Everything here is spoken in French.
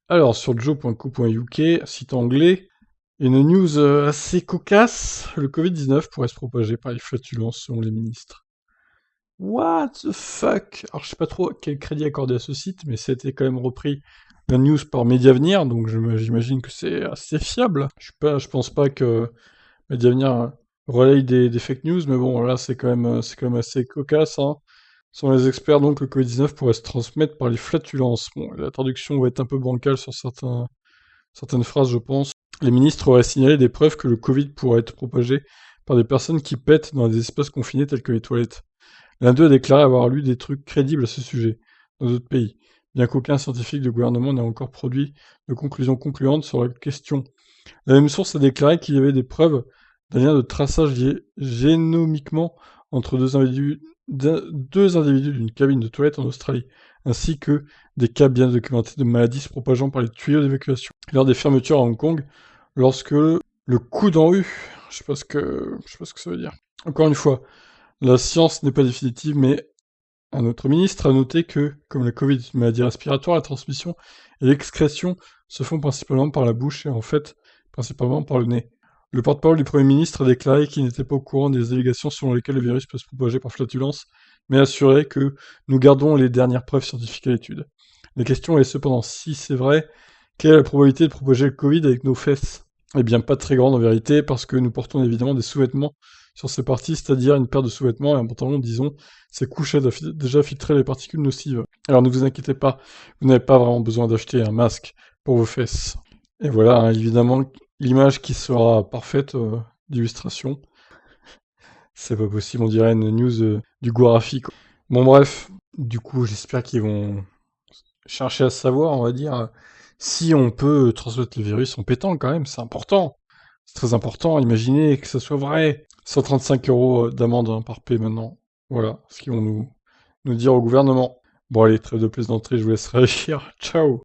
Alors, sur joe.co.uk, site anglais, une news assez cocasse. Le Covid-19 pourrait se propager par les flatulences selon les ministres. What the fuck? Alors, je sais pas trop quel crédit accorder à ce site, mais c'était quand même repris la news par Mediavenir, donc j'imagine que c'est assez fiable. Je pense pas que Mediavenir relaye des fake news, mais bon, là, c'est quand même assez cocasse, hein. Selon les experts, donc, le Covid-19 pourrait se transmettre par les flatulences. Bon, la traduction va être un peu bancale sur certaines phrases, je pense. Les ministres auraient signalé des preuves que le Covid pourrait être propagé par des personnes qui pètent dans des espaces confinés tels que les toilettes. L'un d'eux a déclaré avoir lu des trucs crédibles à ce sujet, dans d'autres pays, bien qu'aucun scientifique de gouvernement n'ait encore produit de conclusions concluantes sur la question. La même source a déclaré qu'il y avait des preuves d'un lien de traçage génomiquement entre deux individus d'une cabine de toilette en Australie, ainsi que des cas bien documentés de maladies se propageant par les tuyaux d'évacuation. Lors des fermetures à Hong Kong, lorsque le coup d'en U, je sais pas ce que ça veut dire. Encore une fois, la science n'est pas définitive, mais un autre ministre a noté que, comme la Covid est une maladie respiratoire, la transmission et l'excrétion se font principalement par la bouche et en fait principalement par le nez. Le porte-parole du Premier ministre a déclaré qu'il n'était pas au courant des allégations selon lesquelles le virus peut se propager par flatulence, mais a assuré que nous gardons les dernières preuves scientifiques à l'étude. La question est cependant, si c'est vrai, quelle est la probabilité de propager le Covid avec nos fesses? Eh bien, pas très grande en vérité, parce que nous portons évidemment des sous-vêtements sur ces parties, c'est-à-dire une paire de sous-vêtements et un pantalon, disons. Ces couches aident à déjà filtrer les particules nocives. Alors ne vous inquiétez pas, vous n'avez pas vraiment besoin d'acheter un masque pour vos fesses. Et voilà, hein, évidemment, l'image qui sera parfaite d'illustration. C'est pas possible, on dirait une news du Gorafi, quoi. Bon bref, du coup j'espère qu'ils vont chercher à savoir, on va dire, si on peut transmettre le virus en pétant quand même, c'est important. C'est très important, imaginez que ça soit vrai. 135 € d'amende hein, par P maintenant. Voilà ce qu'ils vont nous dire au gouvernement. Bon allez, trêve de plaisanterie, je vous laisse réagir. Ciao.